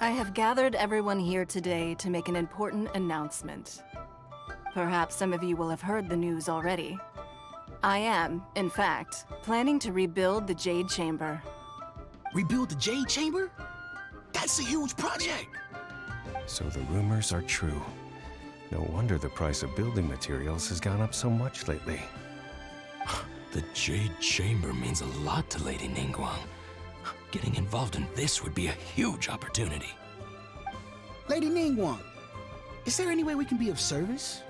I have gathered everyone here today to make an important announcement. Perhaps some of you will have heard the news already. I am, in fact, planning to rebuild the Jade Chamber. Rebuild the Jade Chamber? That's a huge project! So the rumors are true. No wonder the price of building materials has gone up so much lately. The Jade Chamber means a lot to Lady Ningguang. Getting involved in this would be a huge opportunity. Lady Ningguang, is there any way we can be of service?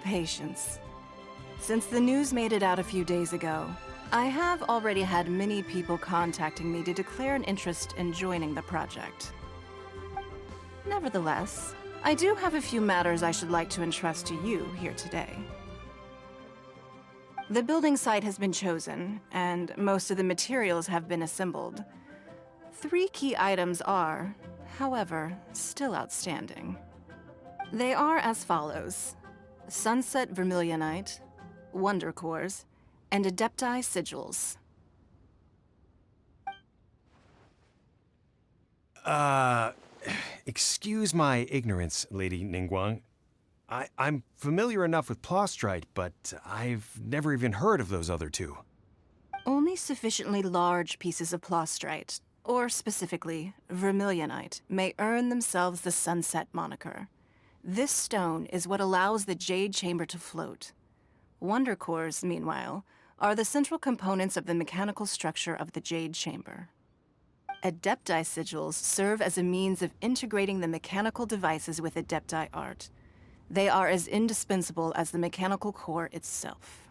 Patience. Since the news made it out a few days ago, I have already had many people contacting me to declare an interest in joining the project. Nevertheless, I do have a few matters I should like to entrust to you here today. The building site has been chosen, and most of the materials have been assembled. 3 key items are, however, still outstanding. They are as follows: Sunset Vermilionite, Wonder Cores, and Adepti Sigils. Excuse my ignorance, Lady Ningguang. I'm familiar enough with Plostrite, but I've never even heard of those other 2. Only sufficiently large pieces of Plostrite, or specifically Vermilionite, may earn themselves the Sunset moniker. This stone is what allows the Jade Chamber to float. Wonder Cores, meanwhile, are the central components of the mechanical structure of the Jade Chamber. Adepti Sigils serve as a means of integrating the mechanical devices with Adepti art. They are as indispensable as the mechanical core itself.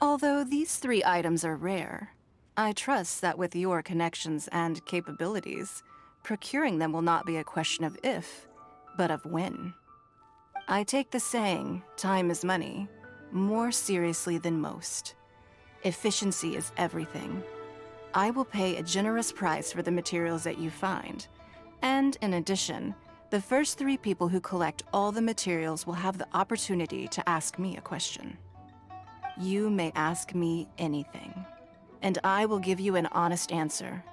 Although these 3 items are rare, I trust that with your connections and capabilities, procuring them will not be a question of if, but of when. I take the saying, time is money, more seriously than most. Efficiency is everything. I will pay a generous price for the materials that you find, and in addition, the first 3 people who collect all the materials will have the opportunity to ask me a question. You may ask me anything, and I will give you an honest answer.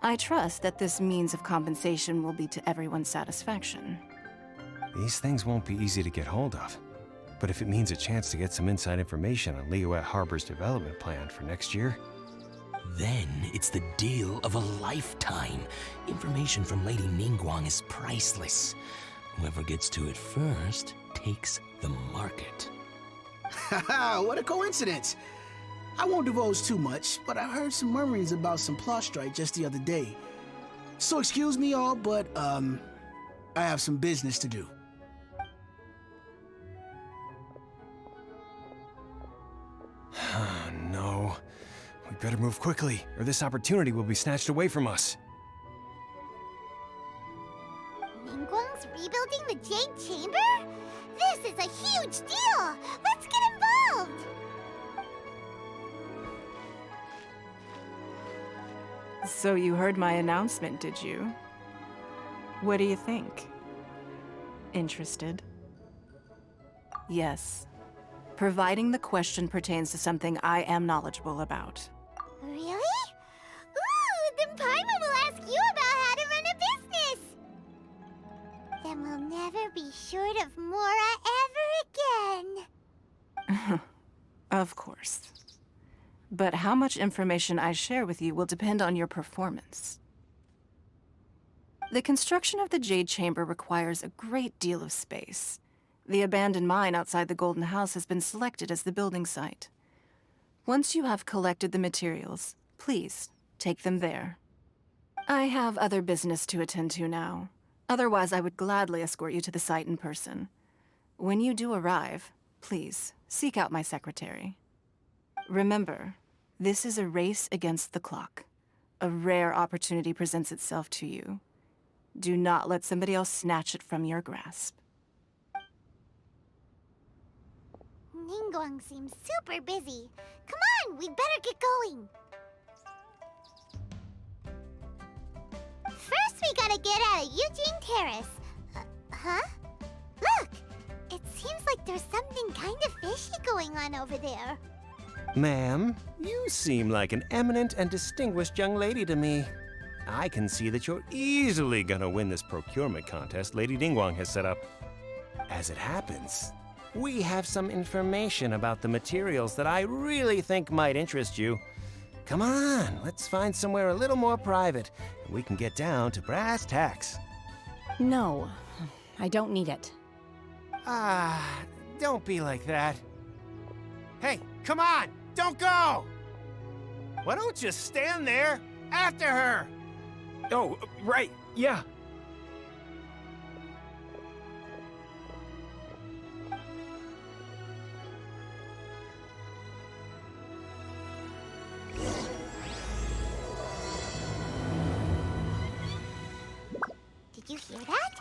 I trust that this means of compensation will be to everyone's satisfaction. These things won't be easy to get hold of. But if it means a chance to get some inside information on Liyue Harbor's development plan for next year... Then it's the deal of a lifetime. Information from Lady Ningguang is priceless. Whoever gets to it first takes the market. Haha, what a coincidence! I won't divulge too much, but I heard some murmurings about some Plostrite just the other day. So excuse me all, but, I have some business to do. No. We better move quickly, or this opportunity will be snatched away from us. Ningguang's rebuilding the Jade Chamber? This is a huge deal! Let's get involved! So you heard my announcement, did you? What do you think? Interested? Yes. Providing the question pertains to something I am knowledgeable about. Really? Ooh, then Paimon will ask you about how to run a business! Then we'll never be short of Mora ever again. Of course. But how much information I share with you will depend on your performance. The construction of the Jade Chamber requires a great deal of space. The abandoned mine outside the Golden House has been selected as the building site. Once you have collected the materials, please take them there. I have other business to attend to now. Otherwise, I would gladly escort you to the site in person. When you do arrive, please seek out my secretary. Remember, this is a race against the clock. A rare opportunity presents itself to you. Do not let somebody else snatch it from your grasp. Ningguang seems super busy. Come on, we better get going. First, we gotta get out of Eugene Terrace. Huh? Look! It seems like there's something kind of fishy going on over there. Ma'am, you seem like an eminent and distinguished young lady to me. I can see that you're easily gonna win this procurement contest Lady Ningguang has set up. As it happens, we have some information about the materials that I really think might interest you. Come on, let's find somewhere a little more private, and we can get down to brass tacks. No, I don't need it. Ah, don't be like that. Hey, come on, don't go! Why don't you stand there after her? Oh, right, yeah. Did you hear that?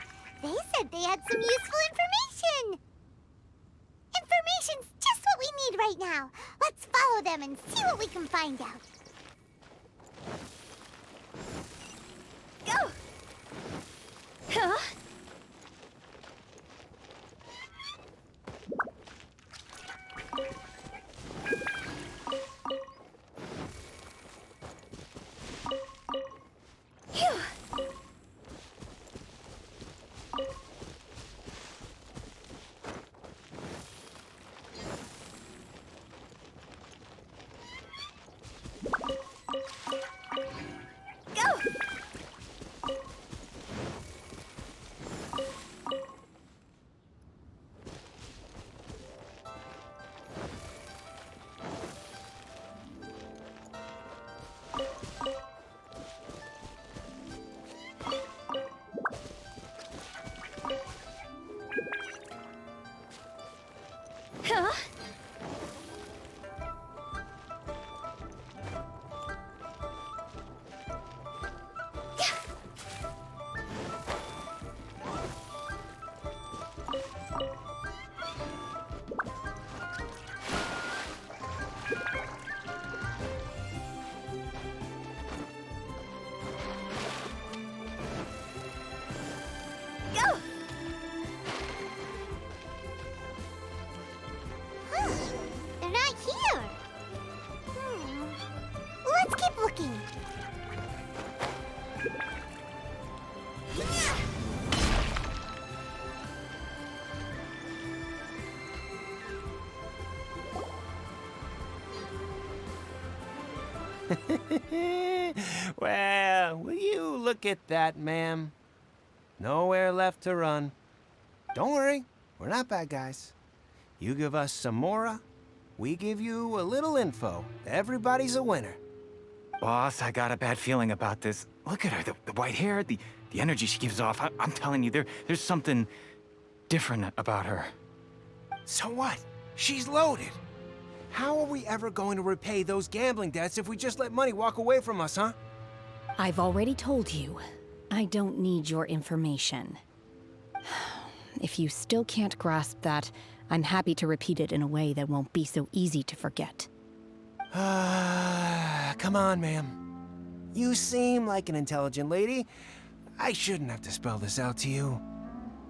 They said they had some useful information. Information's just what we need right now. Let's follow them and see what we can find out. Go! Huh? Phew! Go! Huh? Go! Huh. They're not here. Let's keep looking. Well, will you look at that, ma'am? Nowhere left to run. Don't worry, we're not bad guys. You give us some mora, we give you a little info. Everybody's a winner. Boss, I got a bad feeling about this. Look at her, the white hair, the energy she gives off. I'm telling you, there's something different about her. So what? She's loaded. How are we ever going to repay those gambling debts if we just let money walk away from us, huh? I've already told you, I don't need your information. If you still can't grasp that, I'm happy to repeat it in a way that won't be so easy to forget. Come on, ma'am. You seem like an intelligent lady. I shouldn't have to spell this out to you.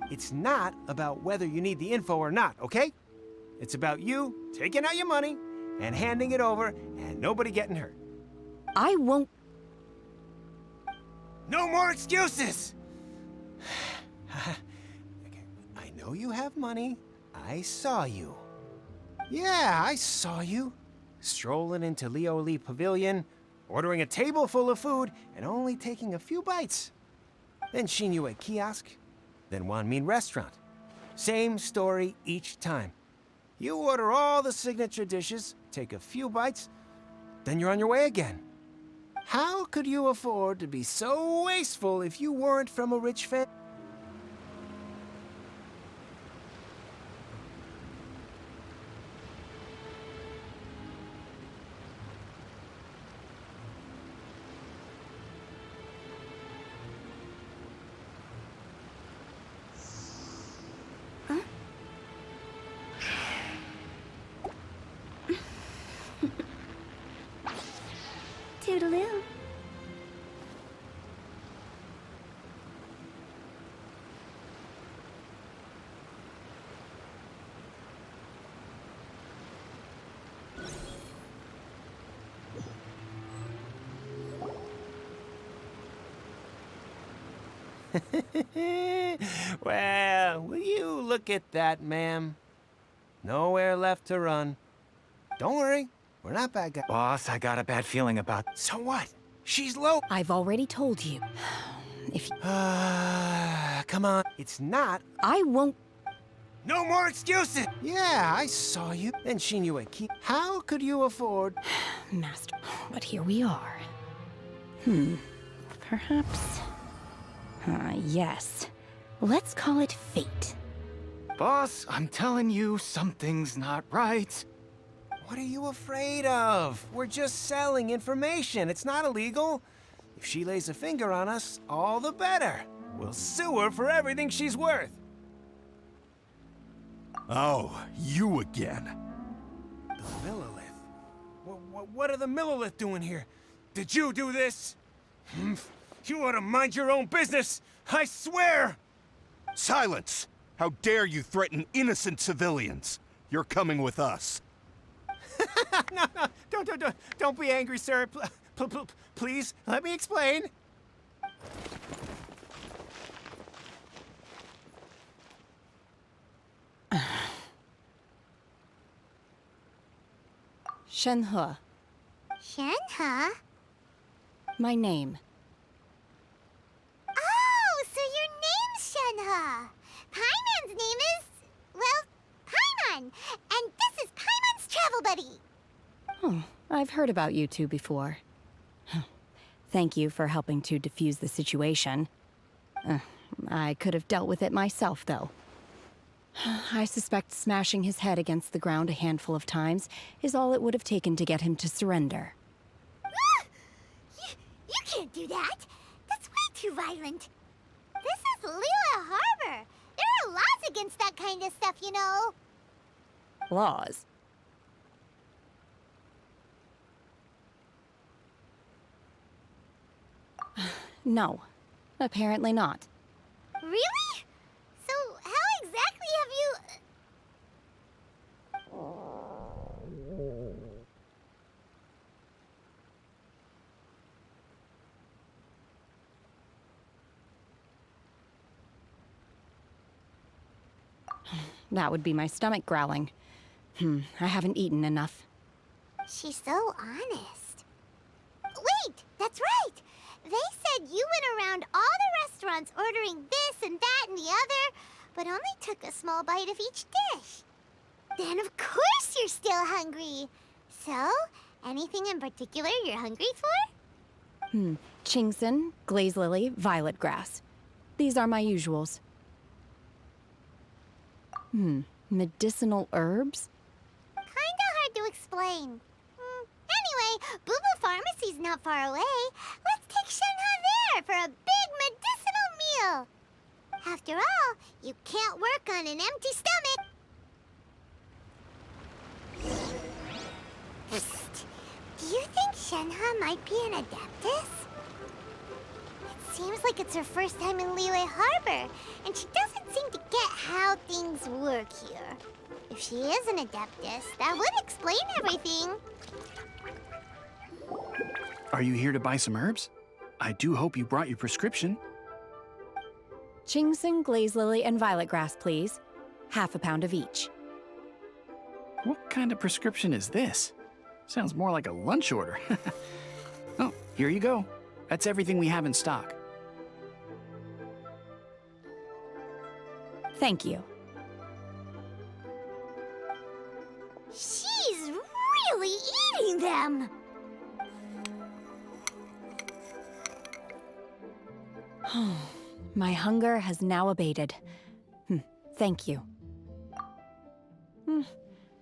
It's not about whether you need the info or not, okay? It's about you taking out your money and handing it over and nobody getting hurt. I won't. No more excuses! I know you have money. I saw you. Yeah, I saw you. Strolling into Leo Lee Pavilion, ordering a table full of food, and only taking a few bites. then Shinyue kiosk, then Wanmin restaurant. Same story each time. You order all the signature dishes, take a few bites, then you're on your way again. How could you afford to be so wasteful if you weren't from a rich family? Toodaloo. Well, will you look at that, ma'am? Nowhere left to run. Don't worry, we're not bad guys. Boss, I got a bad feeling about... So what? She's low. I've already told you. If Come on. It's not. I won't. No more excuses. Yeah, I saw you. Then Shinyue, how could you afford? Master, but here we are. Perhaps. Yes. Let's call it fate. Boss, I'm telling you, something's not right. What are you afraid of? We're just selling information. It's not illegal. If she lays a finger on us, all the better. We'll sue her for everything she's worth. Oh, you again. The Millilith. What are the Millilith doing here? Did you do this? You ought to mind your own business. I swear! Silence! How dare you threaten innocent civilians? You're coming with us. No, don't be angry, sir. Please, let me explain. Shenhe, Shenhe? my name. Oh, so your name's Shenhe. Paimon's name is, well, Paimon. And this is Paimon's travel buddy. Oh, I've heard about you two before. Thank you for helping to defuse the situation. I could have dealt with it myself, though. I suspect smashing his head against the ground a handful of times is all it would have taken to get him to surrender. You can't do that. That's way too violent. This is Liyue Harbor. There are laws against that kind of stuff, you know. Laws? No, apparently not. Really? So how exactly have you... That would be my stomach growling. I haven't eaten enough. She's so honest. Wait, that's right. They said you went around all the restaurants ordering this and that and the other, but only took a small bite of each dish. Then of course you're still hungry. So, anything in particular you're hungry for? Chingson, glaze lily, violet grass. These are my usuals. Medicinal herbs? Kinda hard to explain. Anyway, Booba Pharmacy's not far away. Let's take Shenhe there for a big medicinal meal. After all, you can't work on an empty stomach. Psst. Do you think Shenhe might be an adeptus? It seems like it's her first time in Liyue Harbor, and she doesn't seem to get how things work here. If she is an adeptus, that would explain everything. Are you here to buy some herbs? I do hope you brought your prescription. Chingson, glaze lily, and violet grass, please. Half a pound of each. What kind of prescription is this? Sounds more like a lunch order. Oh, here you go. That's everything we have in stock. Thank you. She's really eating them! My hunger has now abated. Thank you.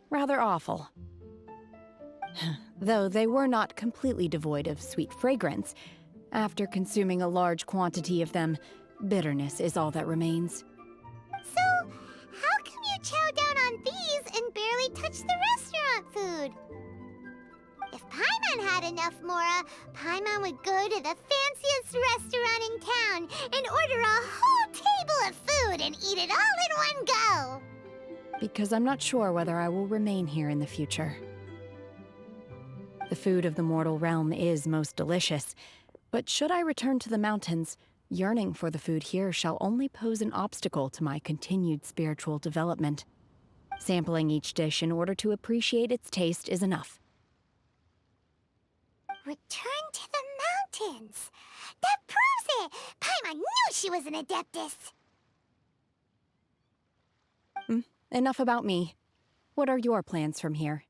Rather awful. Though they were not completely devoid of sweet fragrance, after consuming a large quantity of them, bitterness is all that remains. So, how come you chow down on these and barely touch the restaurant food? If Paimon had enough Mora, Paimon would go to the fanciest restaurant in town and order a whole table of food and eat it all in one go. Because I'm not sure whether I will remain here in the future. The food of the mortal realm is most delicious, but should I return to the mountains, yearning for the food here shall only pose an obstacle to my continued spiritual development. Sampling each dish in order to appreciate its taste is enough. Return to the mountains. That proves it! Paimon knew she was an Adeptus. Enough about me. What are your plans from here?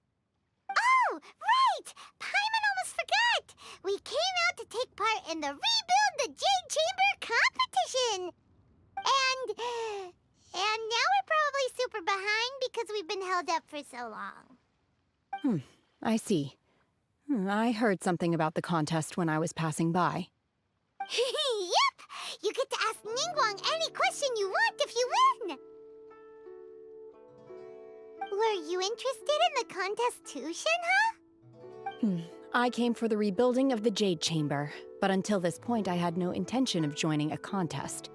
Oh, right! Paimon almost forgot! We came out to take part in the Rebuild the Jade Chamber competition! And now we're probably super behind because we've been held up for so long. I see. I heard something about the contest when I was passing by. Yep! You get to ask Ningguang any question you want if you win! Were you interested in the contest too, Shinha? I came for the rebuilding of the Jade Chamber, but until this point I had no intention of joining a contest.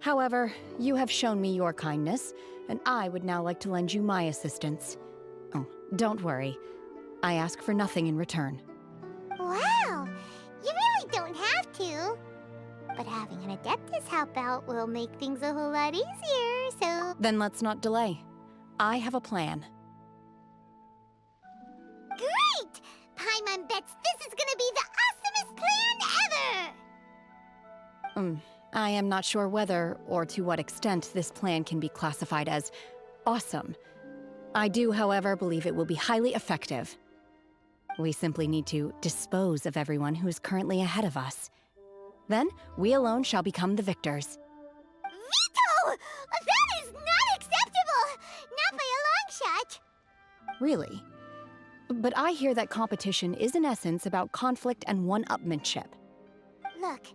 However, you have shown me your kindness, and I would now like to lend you my assistance. Oh, don't worry. I ask for nothing in return. Wow! You really don't have to. But having an Adeptus help out will make things a whole lot easier, so... Then let's not delay. I have a plan. Great! Paimon bets this is gonna be the awesomest plan ever! I am not sure whether, or to what extent, this plan can be classified as awesome. I do, however, believe it will be highly effective. We simply need to dispose of everyone who is currently ahead of us. Then, we alone shall become the victors. Veto! That is not acceptable! Not by a long shot! Really? But I hear that competition is in essence about conflict and one-upmanship. Look,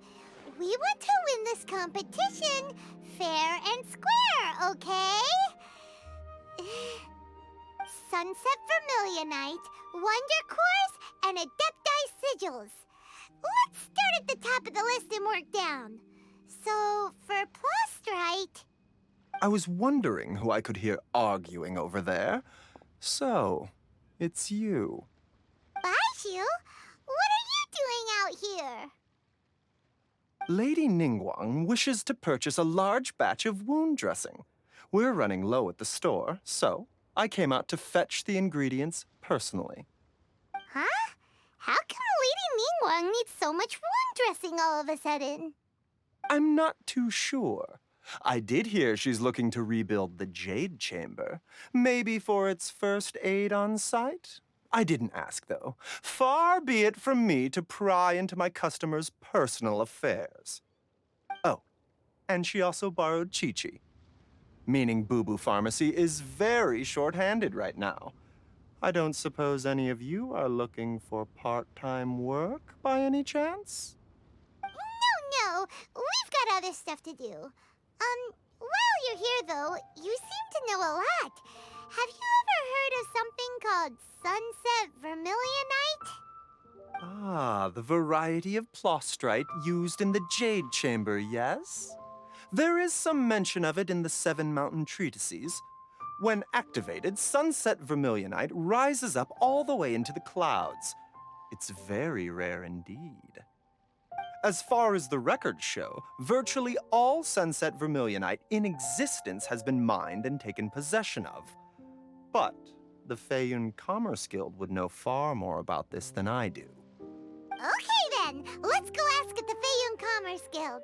we want to win this competition fair and square, okay? Sunset Vermilionite, Wonder Cores, and Adepti Sigils. Let's start at the top of the list and work down. So, for Plostrite... I was wondering who I could hear arguing over there. So, it's you. Baishu, what are you doing out here? Lady Ningguang wishes to purchase a large batch of wound dressing. We're running low at the store, so I came out to fetch the ingredients personally. Huh? How come Lady Ningguang needs so much wound dressing all of a sudden? I'm not too sure. I did hear she's looking to rebuild the Jade Chamber. Maybe for its first aid on site? I didn't ask, though. Far be it from me to pry into my customers' personal affairs. Oh, and she also borrowed Chi-Chi. Meaning Boo Boo Pharmacy is very short-handed right now. I don't suppose any of you are looking for part-time work by any chance? No, we've got other stuff to do. While you're here, though, you seem to know a lot. Have you ever heard of something called Sunset Vermilionite? Ah, the variety of plostrite used in the Jade Chamber, yes? There is some mention of it in the Seven Mountain Treatises. When activated, Sunset Vermilionite rises up all the way into the clouds. It's very rare indeed. As far as the records show, virtually all Sunset Vermilionite in existence has been mined and taken possession of. But the Feiyun Commerce Guild would know far more about this than I do. Okay then, let's go ask at the Feiyun Commerce Guild.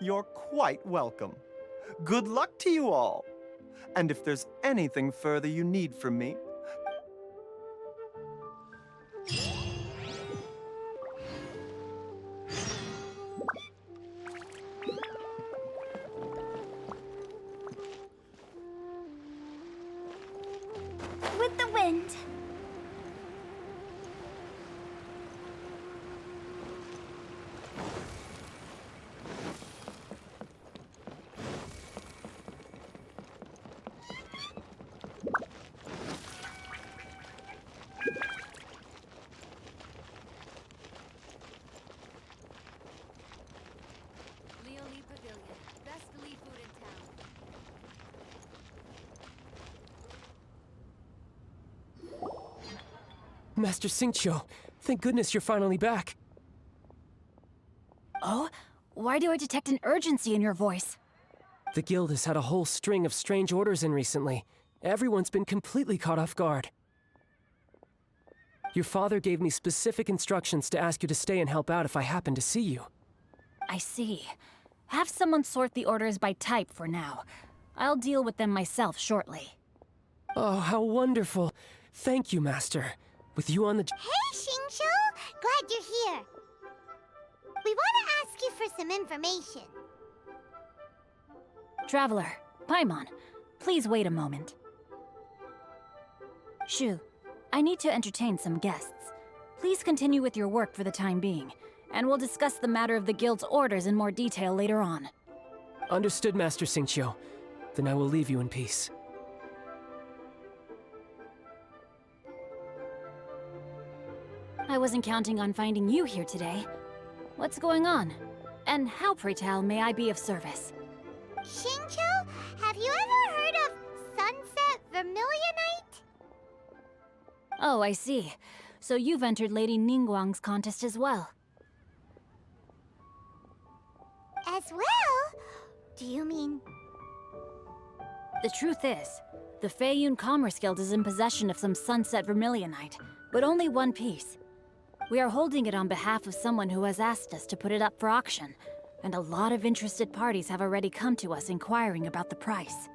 You're quite welcome. Good luck to you all. And if there's anything further you need from me, With the wind. Master Xingqiu, thank goodness you're finally back. Oh? Why do I detect an urgency in your voice? The guild has had a whole string of strange orders in recently. Everyone's been completely caught off guard. Your father gave me specific instructions to ask you to stay and help out if I happen to see you. I see. Have someone sort the orders by type for now. I'll deal with them myself shortly. Oh, how wonderful. Thank you, Master. With you on the... Hey, Xingqiu! Glad you're here. We want to ask you for some information. Traveler, Paimon, please wait a moment. Shu, I need to entertain some guests. Please continue with your work for the time being, and we'll discuss the matter of the guild's orders in more detail later on. Understood, Master Xingqiu. Then I will leave you in peace. I wasn't counting on finding you here today. What's going on? And how, pray tell, may I be of service? Xingqiu, have you ever heard of Sunset Vermilionite? Oh, I see. So you've entered Lady Ningguang's contest as well. As well? Do you mean... The truth is, the Feiyun Commerce Guild is in possession of some Sunset Vermilionite, but only one piece. We are holding it on behalf of someone who has asked us to put it up for auction, and a lot of interested parties have already come to us inquiring about the price.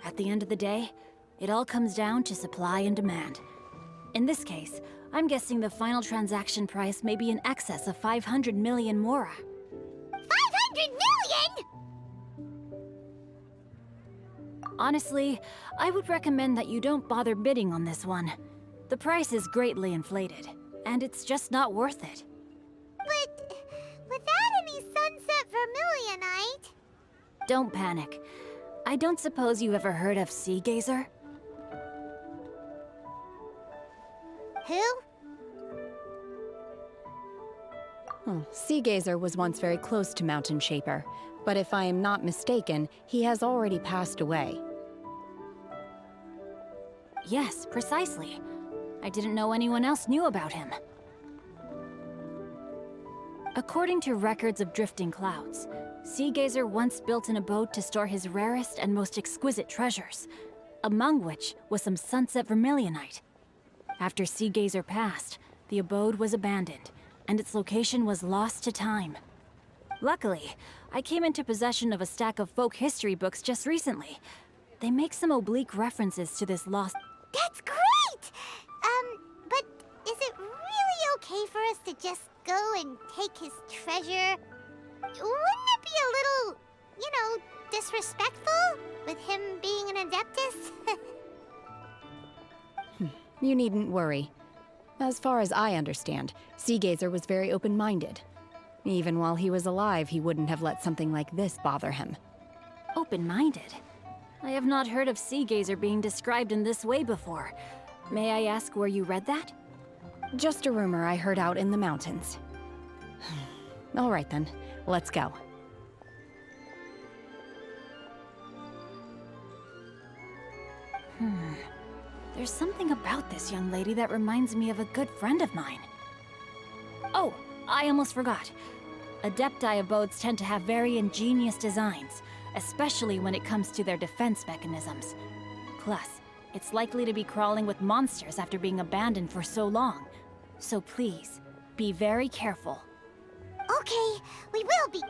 At the end of the day, it all comes down to supply and demand. In this case, I'm guessing the final transaction price may be in excess of 500 million mora. 500 million?! Honestly, I would recommend that you don't bother bidding on this one. The price is greatly inflated, and it's just not worth it. But without any Sunset Vermilionite... Don't panic. I don't suppose you ever heard of Sea Gazer? Who? Sea Gazer was once very close to Mountain Shaper, but if I am not mistaken, he has already passed away. Yes, precisely. I didn't know anyone else knew about him. According to records of drifting clouds, Sea Gazer once built an abode to store his rarest and most exquisite treasures, among which was some Sunset Vermilionite. After Sea Gazer passed, the abode was abandoned, and its location was lost to time. Luckily, I came into possession of a stack of folk history books just recently. They make some oblique references to this lost... That's great! But is it really okay for us to just go and take his treasure? Wouldn't it be a little, disrespectful with him being an Adeptus? You needn't worry. As far as I understand, Sea Gazer was very open-minded. Even while he was alive, he wouldn't have let something like this bother him. Open-minded? I have not heard of Sea Gazer being described in this way before. May I ask where you read that? Just a rumor I heard out in the mountains. All right then, let's go. There's something about this young lady that reminds me of a good friend of mine. Oh, I almost forgot. Adepti abodes tend to have very ingenious designs, especially when it comes to their defense mechanisms. Plus, it's likely to be crawling with monsters after being abandoned for so long. So please, be very careful. Okay, we will be...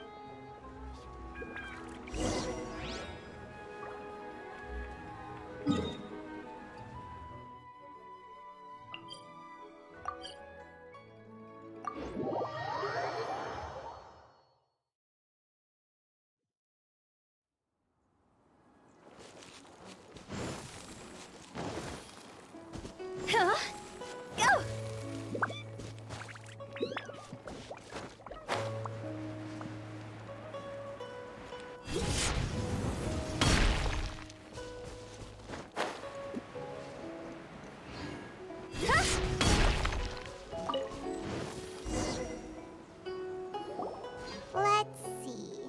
Let's see.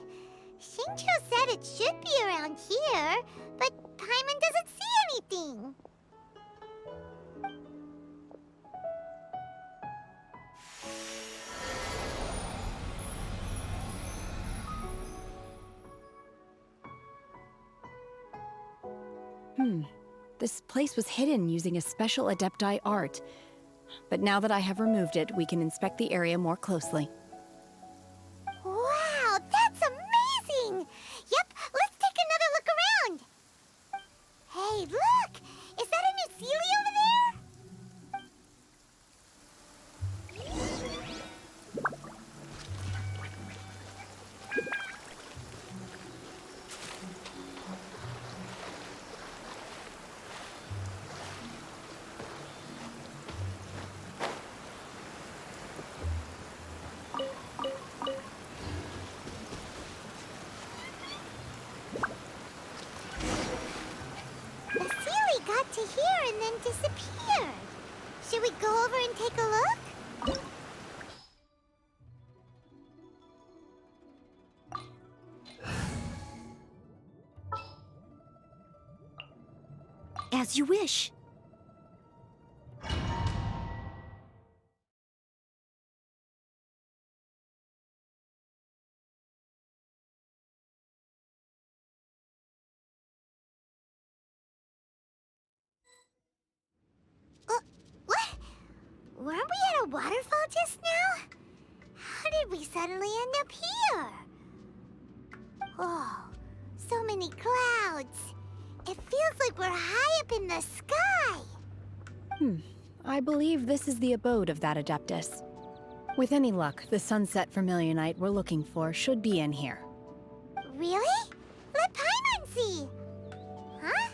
Shincho said it should be around here, but Paimon doesn't see anything. This place was hidden using a special Adepti art. But now that I have removed it, we can inspect the area more closely. Wow, that's amazing! Yep, let's take another look around. Hey, look! Is that a new Sealy over there? The Sealy got to here and then disappeared. Should we go over and take a look? As you wish. What? Weren't we at a waterfall just now? How did we suddenly end up here? Oh, so many clouds. It feels like we're high up in the sky. I believe this is the abode of that Adeptus. With any luck, the sunset vermilionite we're looking for should be in here. Really? Let Paimon see. Huh?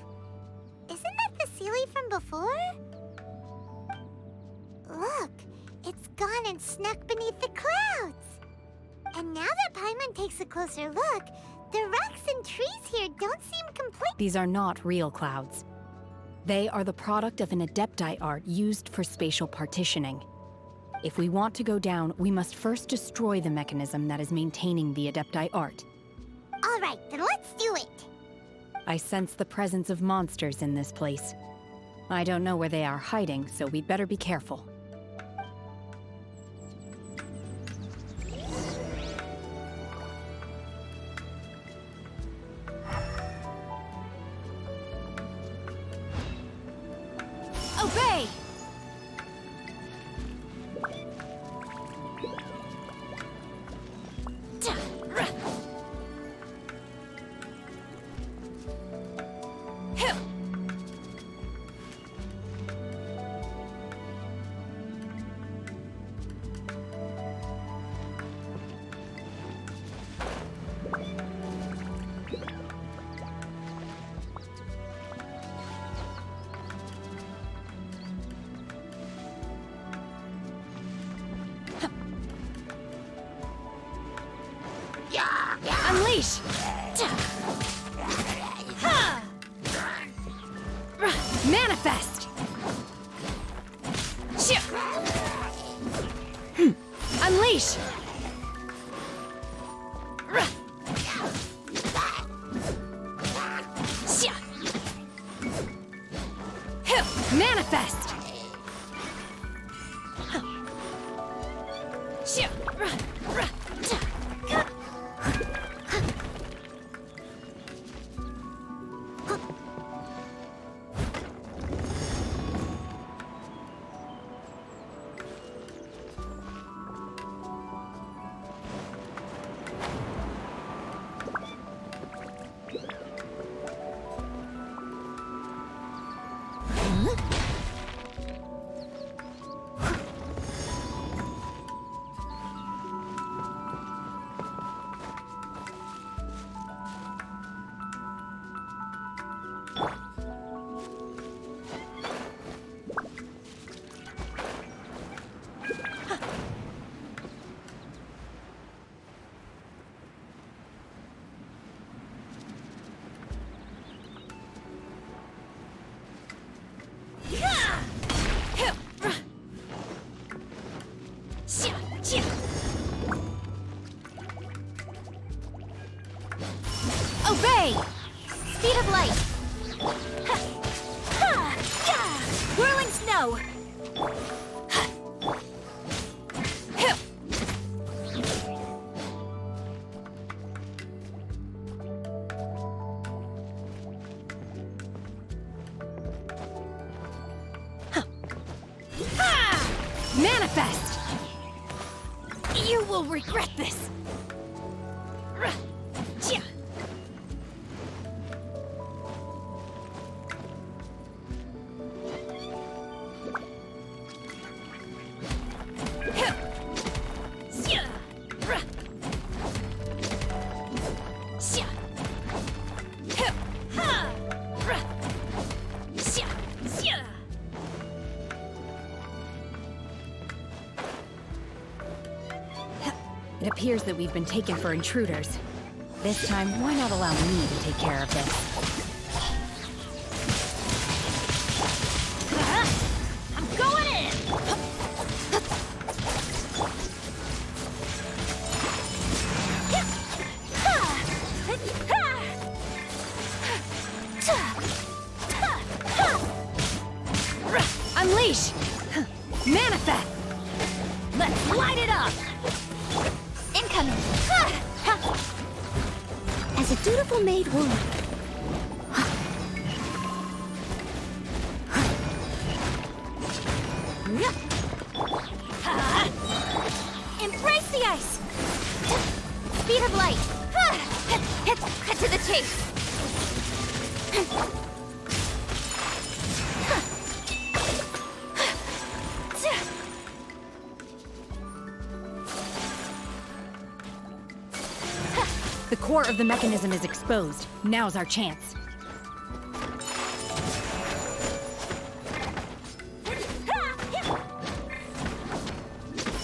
Isn't that the Sealy from before? Look, it's gone and snuck beneath the clouds. And now that Paimon takes a closer look, the rocks and trees here don't seem complete. These are not real clouds. They are the product of an Adepti art used for spatial partitioning. If we want to go down, we must first destroy the mechanism that is maintaining the Adepti art. All right, then let's do it. I sense the presence of monsters in this place. I don't know where they are hiding, so we'd better be careful. Obey! Unleash! Manifest! Unleash! Manifest! snow! Manifest! You will regret this! It appears that we've been taken for intruders. This time, why not allow me to take care of this? I'm going in! Unleash! Manifest! Let's light it up! Incoming! As a dutiful maid would. Embrace the ice! Speed of light! Cut to the chase! The core of the mechanism is exposed. Now's our chance.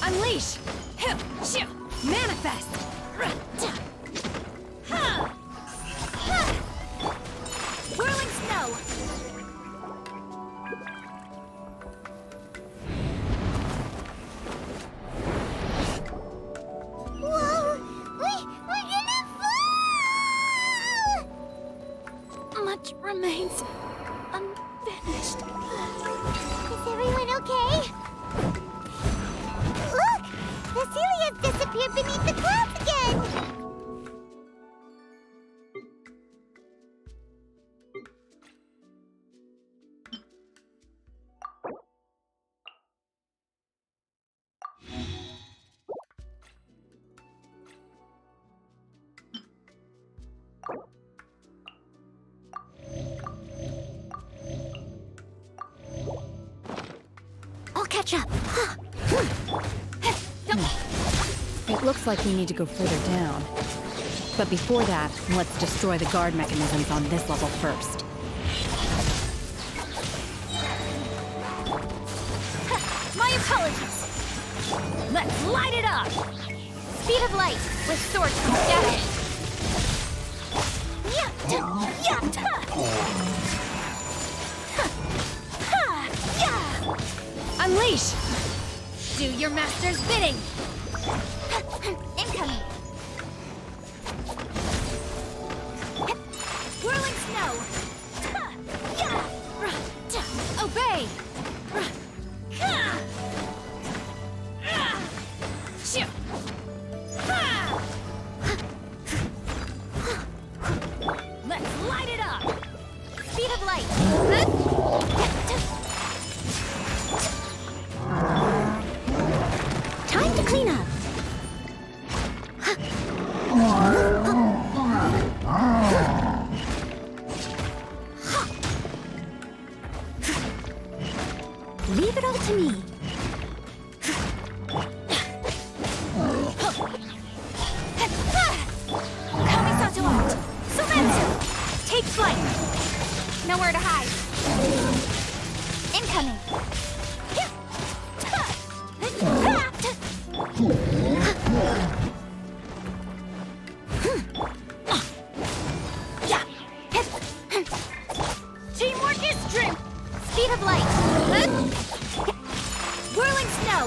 Unleash! Manifest! Whirling snow! Whoa! We're gonna fall! Much remains unfinished. Is everyone okay? Look! The Celia's disappeared beneath the clouds again! I'll catch up. It looks like we need to go further down. But before that, let's destroy the guard mechanisms on this level first. My apologies! Let's light it up! Speed of light with sword from static. Unleash! Do your master's bidding! Incoming! Whirling snow! Obey! Let's light it up! Speed of light! Time to clean up! Leave it all to me. Take flight! Nowhere to hide. Incoming! Teamwork is strength! Speed of light! Whirling snow!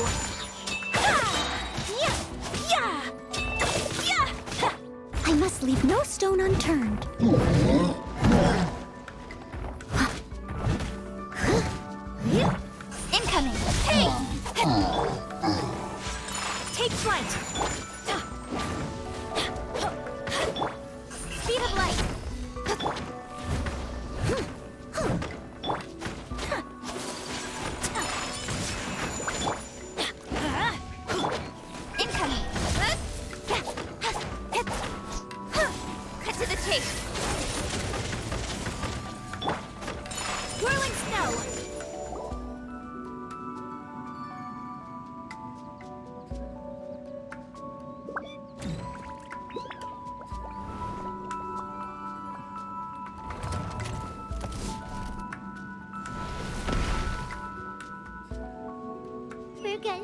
I must leave no stone unturned.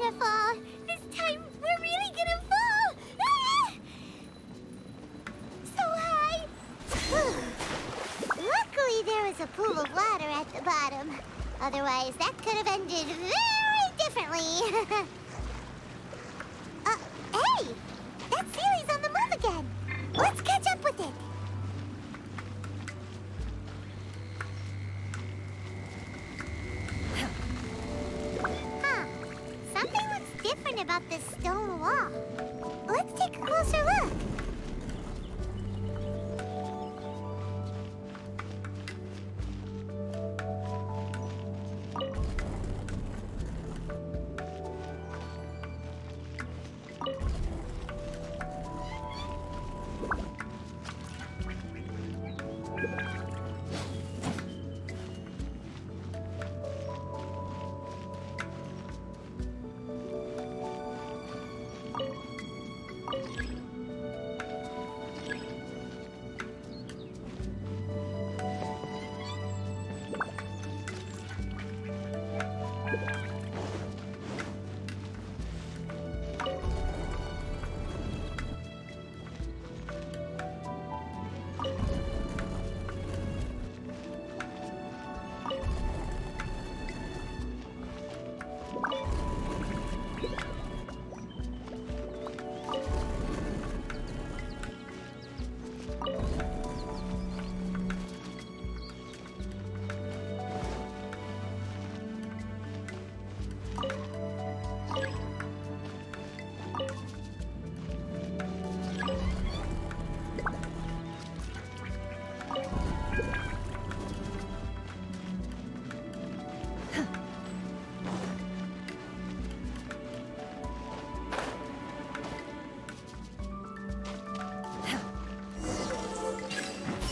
gonna fall. This time, we're really gonna fall. Ah! So high. Luckily, there was a pool of water at the bottom. Otherwise, that could have ended very differently. Hey! That Sealy's on the move again. Let's catch up with it. Huh. Something looks different about this stone wall. Let's take a closer look.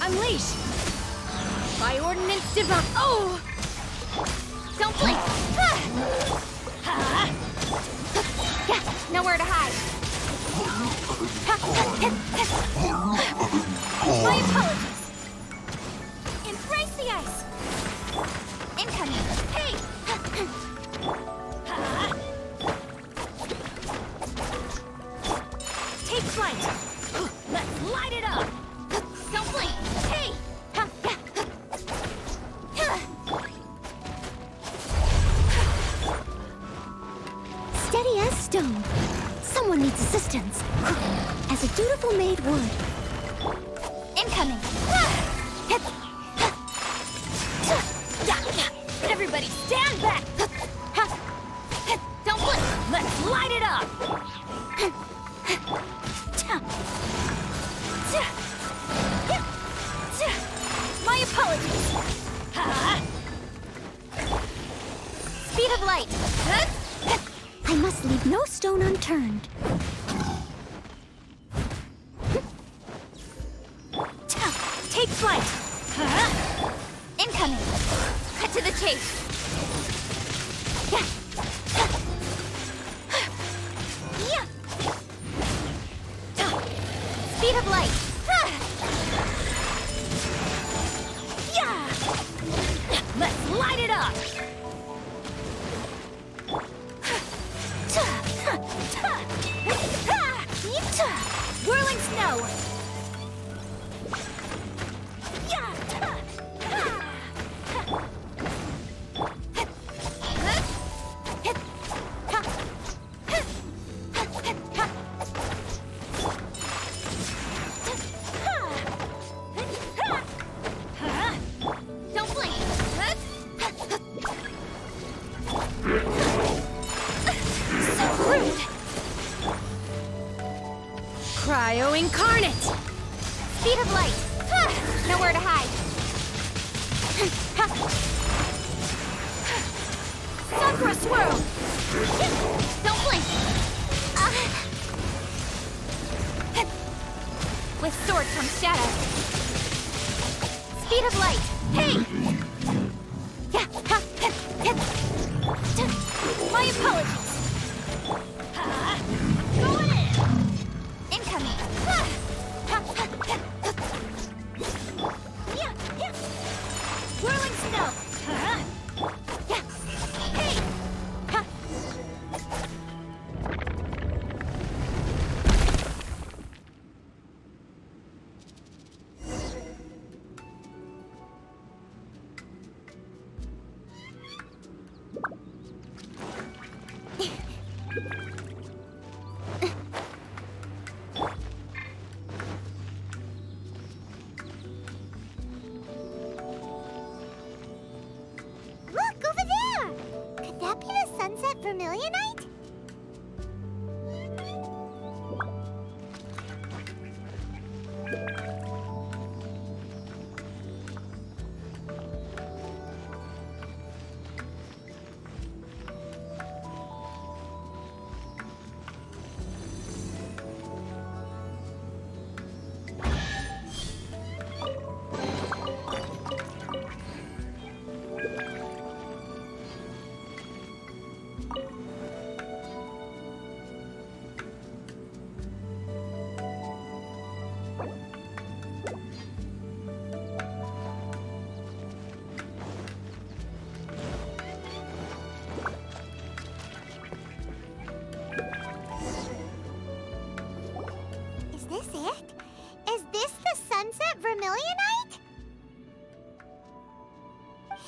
Unleash! By ordnance divine. Oh! Don't blink! Nowhere to hide. My apologies. Embrace the ice. Incoming. Hey! Take flight. Let's light it up. Don't blink! Hey! Steady as stone. Someone needs assistance. As a dutiful maid would. Incoming! Everybody stand back! Don't blink! Let's light it up! My apologies! Speed of light! I must leave no stone unturned. Take flight! Incoming! Cut to the chase! Speed of light! Let's light it up! Whirling snow! Don't blink! So rude! Cryo incarnate! Speed of light! Nowhere to hide! Sakura swirl! Don't blink! With sword comes shadow! Speed of light! Hey! My apologies! Going in! Incoming! Whirling snow! Hey!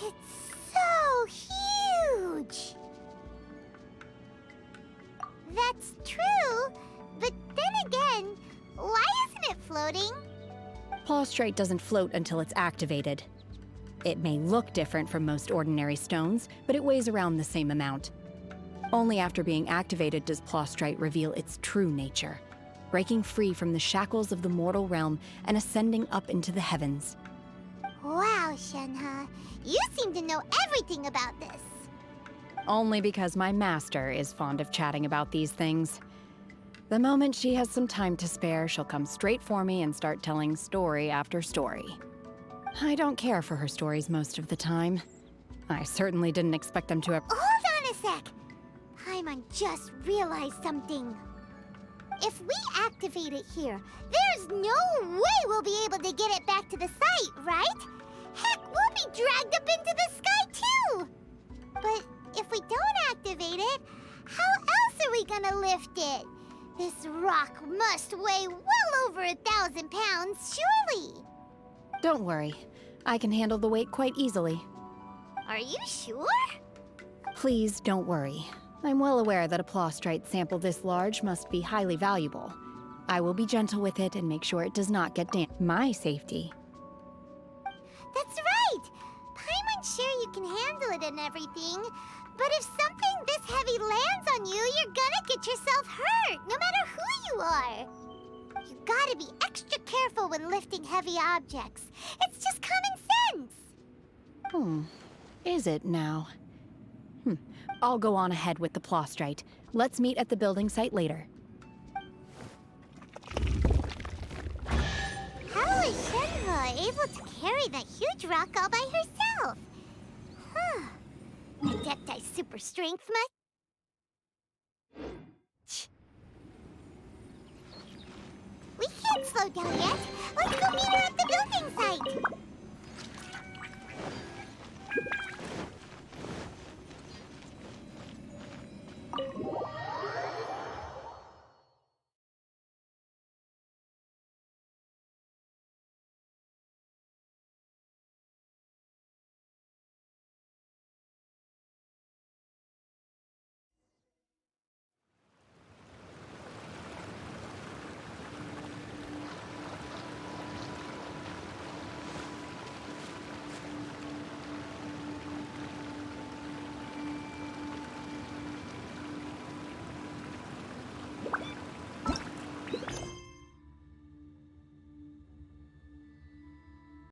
It's so huge! That's true, but then again, why isn't it floating? Plaustrite doesn't float until it's activated. It may look different from most ordinary stones, but it weighs around the same amount. Only after being activated does Plaustrite reveal its true nature, breaking free from the shackles of the mortal realm and ascending up into the heavens. Wow, Shenhe, you seem to know everything about this. Only because my master is fond of chatting about these things. The moment she has some time to spare, she'll come straight for me and start telling story after story. I don't care for her stories most of the time. I certainly didn't expect them to have— Hold on a sec! Paimon just realized something. If we activate it here, there's no way we'll be able to get it back to the site, right? Heck, we'll be dragged up into the sky too! But if we don't activate it, how else are we gonna lift it? This rock must weigh well over 1,000 pounds, surely! Don't worry. I can handle the weight quite easily. Are you sure? Please don't worry. I'm well aware that a plaustrite sample this large must be highly valuable. I will be gentle with it and make sure it does not get damaged. My safety. That's right! Paimon's sure you can handle it and everything, but if something this heavy lands on you, you're gonna get yourself hurt, no matter who you are. You gotta be extra careful when lifting heavy objects. It's just common sense. Is it now? I'll go on ahead with the plaustrite. Let's meet at the building site later. How is Shenhe able to carry that huge rock all by herself? Adepti super strength must... We can't slow down yet. Let's go meet her at the building site.